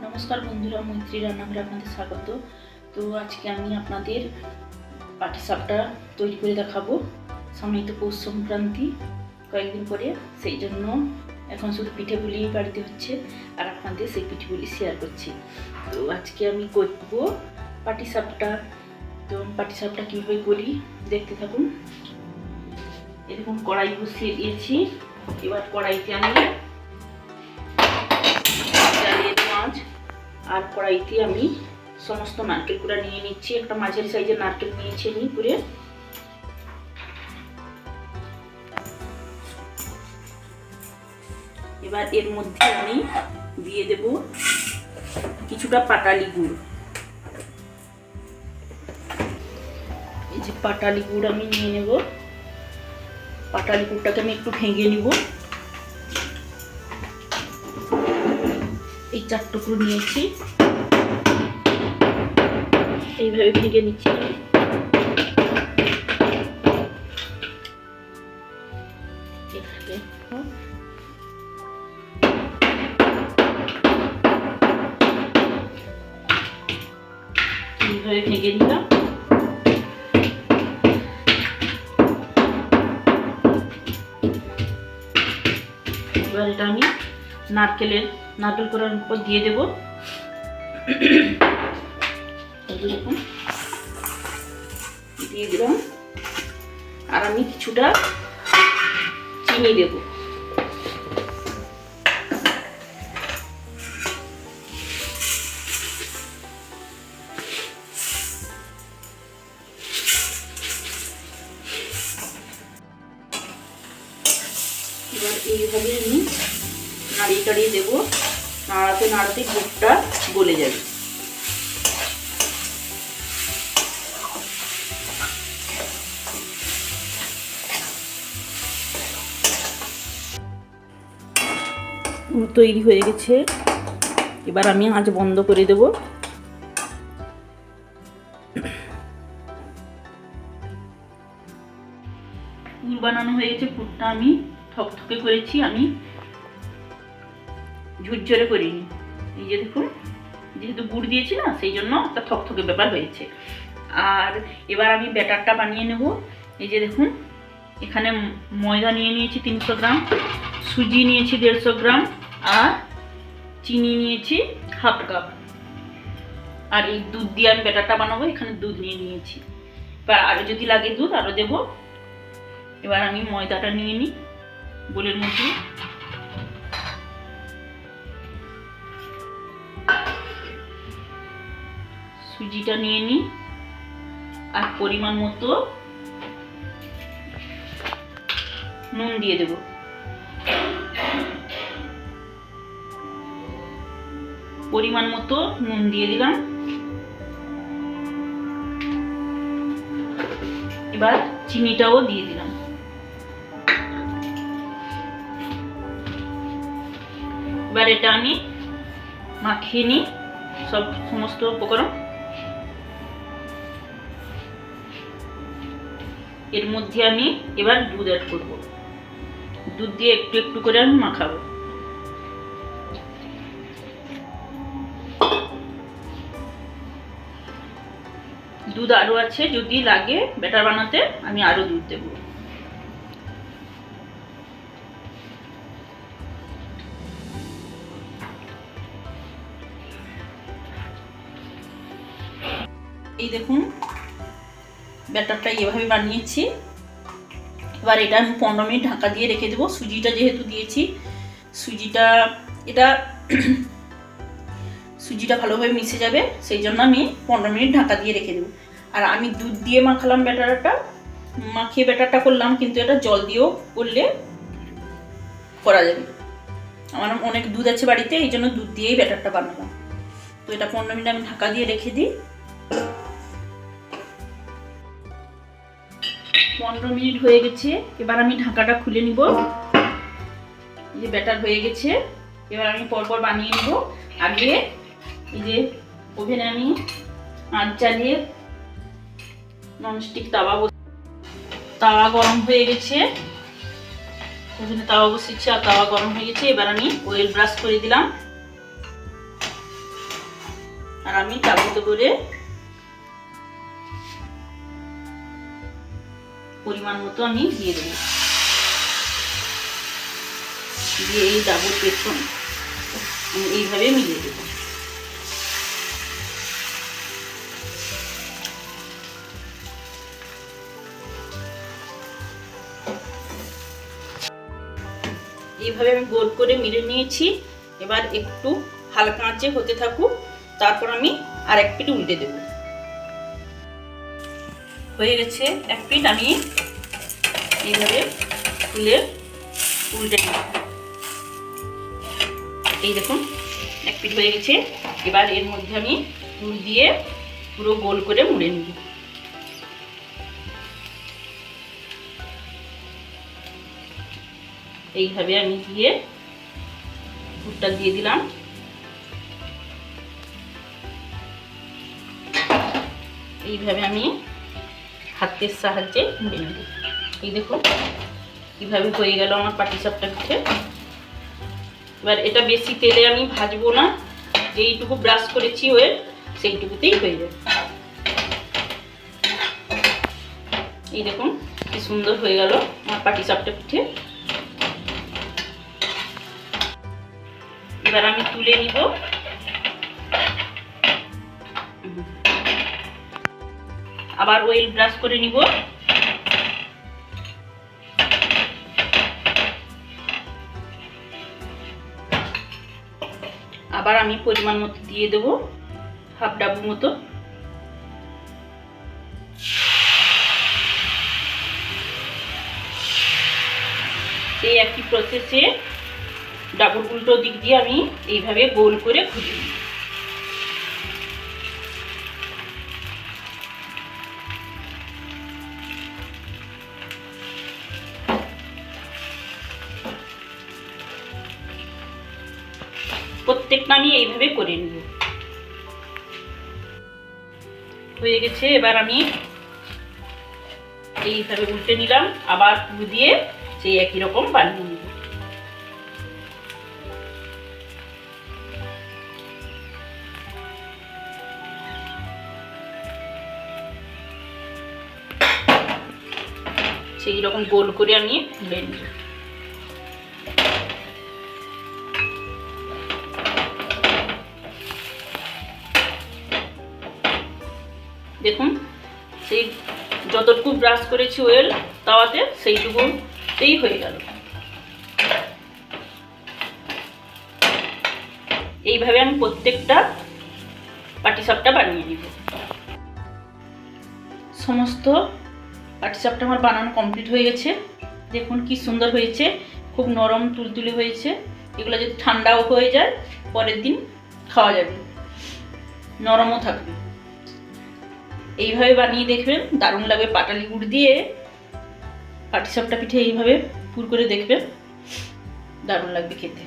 नमस्कार बंधुरा मैत्री रान्नाघरे आपनादेर स्वागत। तो आज के आमी आपनादेर पाटिसापटा तैरी करे देखाबो। सामनेई तो पौष संक्रांति कयेकदिन परे, सेई जन्य एखन शुधु पिठेपुली बाड़ीते हच्छे आर आपनादेर सेई पिठेपुली शेयार करछि। तो आज के आमी करबो पाटिसापटा। तो पाटिसापटा किभाबे करी देखते थाकुन। এই দেখুন কড়াই বসিয়ে দিয়েছি। এবার কড়াইতে আমি আর কড়াইতে আমি সমস্ত নারকেল কুড়া নিয়ে নিচ্ছি। একটা মাঝারি সাইজের নারকেল নিয়েছি আমি পুরে। এবার এর মধ্যে আমি দিয়ে দেব কিছুটা পাটালি গুড়। এই যে পাটালি গুড় আমি নিয়ে নেব। পাটালি গুড়টাকে আমি একটু ভেঙে নিব। এই 4 টুকরো নিয়েছি, এইভাবে ভেঙে নিচ্ছি। এইভাবে ভেঙে নিলাম। এবার এটা আমি নারকেল করার উপর দিয়ে দেব। এরকম দিয়ে দিলাম। আর আমি কিছুটা চিনি দেব। এবার এইভাবে আমি নাড়িয়ে টাড়িয়ে দেবো। নাড়াতে নাড়াতে গুড়টা গলে যাবে। গুড় তৈরি হয়ে গেছে। এবার আমি আঁচ বন্ধ করে দেব। গুড় বানানো হয়ে গেছে। গুড়টা আমি থকথকে করেছি, আমি ঝুরঝরে করিনি। এই যে দেখুন, যেহেতু গুড় দিয়েছি না, সেই জন্য একটা থকথকে ব্যাপার হয়েছে। আর এবার আমি ব্যাটারটা বানিয়ে নেব। এই যে দেখুন, এখানে ময়দা নিয়ে নিয়েছি 300 গ্রাম, সুজি নিয়েছি 150 গ্রাম, আর চিনি নিয়েছি 1/2 কাপ। আর এই দুধ দিয়ে আমি ব্যাটারটা বানাবো। এখানে দুধ নিয়ে নিয়েছি। এবার আরও যদি লাগে দুধ আরও দেব। এবার আমি ময়দাটা নিয়ে নিই বোলের মধ্যে। সুজিটা নিয়ে নিই আর পরিমাণ মতো নুন দিয়ে দেব। পরিমাণ মতো নুন দিয়ে দিলাম। এবার চিনিটাও দিয়ে দিলাম। এবার এটা আমি মাখিয়ে নিই সমস্ত উপকরণ। এর মধ্যে আমি এবার দুধ অ্যাড করব। দুধ দিয়ে একটু একটু করে আমি মাখাবো। দুধ আরো আছে, যদি লাগে ব্যাটার বানাতে আমি আরো দুধ দেব। এই দেখুন, ব্যাটারটা এভাবে বানিয়েছি। এবার এটা আমি 15 মিনিট ঢাকা দিয়ে রেখে দেবো। সুজিটা যেহেতু দিয়েছি, সুজিটা ভালোভাবে মিশে যাবে, সেই জন্য আমি 15 মিনিট ঢাকা দিয়ে রেখে দেবো। আর আমি দুধ দিয়ে মাখালাম, মাখিয়ে ব্যাটারটা করলাম, কিন্তু এটা জল দিয়েও করলে করা যাবে। আমার অনেক দুধ আছে বাড়িতে, এই জন্য দুধ দিয়েই ব্যাটারটা বানালাম। তো এটা 15 মিনিট আমি ঢাকা দিয়ে রেখে দিই। 15 মিনিট হয়ে গেছে। এবার আমি ঢাকাটা খুলে নিব। এই যে ব্যাটার হয়ে গেছে। এবার আমি পরপর বানিয়ে নিব। আগে এই যে ওভেনে আমি আঁচ জ্বালিয়ে ননস্টিক তাওয়া গরম হয়ে গেছে। ওখানে তাওয়া বসিয়েছি আর তাওয়া গরম হয়ে গেছে। এবার আমি অয়েল ব্রাশ করে দিলাম। আমি তাবুতে করে পরিমাণ মতো আমি দিয়ে দেবো, দিয়ে এই তাবুর পেছন এইভাবে মিলিয়ে দেবো। এইভাবে আমি গোল করে মিলে নিয়েছি। এবার একটু হালকা আঁচে হতে থাকুক, তারপর আমি আর এক পিঠ উল্টে দেব। হয়ে গেছে এক পিঠ, আমি এইভাবে তুলে উল্টে নেব। এই দেখুন এক পিঠ হয়ে গেছে। এবার এর মধ্যে আমি পুর দিয়ে পুরো গোল করে মুড়ে নেব। এইভাবে আমি দিয়ে পুরটা দিয়ে দিলাম। এইভাবে আমি হাতের সাহায্যে মুড়ে নেব। এই দেখুন কিভাবে হয়ে গেল আমার পাটিসাপটা পিঠে। এবার এটা বেশি তেলে আমি ভাজবো না, যেইটুকু ব্রাশ করেছি ওর সেইটুকুতেই হয়ে যাবে। এই দেখুন কি সুন্দর হয়ে গেল আমার পাটিসাপটা পিঠে। এবার আমি তুলে নিব। আবার অয়েল ব্রাশ করে নিব। আবার আমি পরিমাণ মতো দিয়ে দেবো, হাফ ডাবু মতো। এই একই প্রসেসে ডাবল উল্টো দিক দিয়ে আমি এইভাবে গোল করে ঘুরে নিই। প্রত্যেকটা আমি এইভাবে করে নিব। হয়ে গেছে। এবার আমি এইভাবে উল্টে নিলাম, আবার পুর দিয়ে সেই একই রকম বানিয়ে নিব। সেই রকম গোল করে আমি মুড়ে নিব। দেখুন সেই যতটুকু ব্রাশ করেছি অয়েল তাওয়াতে সেইটুকুতেই হয়ে গেল। এইভাবে আমি প্রত্যেকটা পাটিসাপটা বানিয়ে নিব। সমস্ত পাটিসাপটা আমার বানানো কমপ্লিট হয়ে গেছে। দেখুন কি সুন্দর হয়েছে, খুব নরম তুলতুলে হয়েছে। এগুলো যদি ঠান্ডাও হয়ে যায় পরের দিন খাওয়া যাবে, নরমও থাকবে। এইভাবে বানিয়ে দেখবেন, দারুণ লাগবে। পাটালি গুড় দিয়ে পাটিসাপটা পিঠে এইভাবে পুর করে দেখবেন, দারুণ লাগবে খেতে।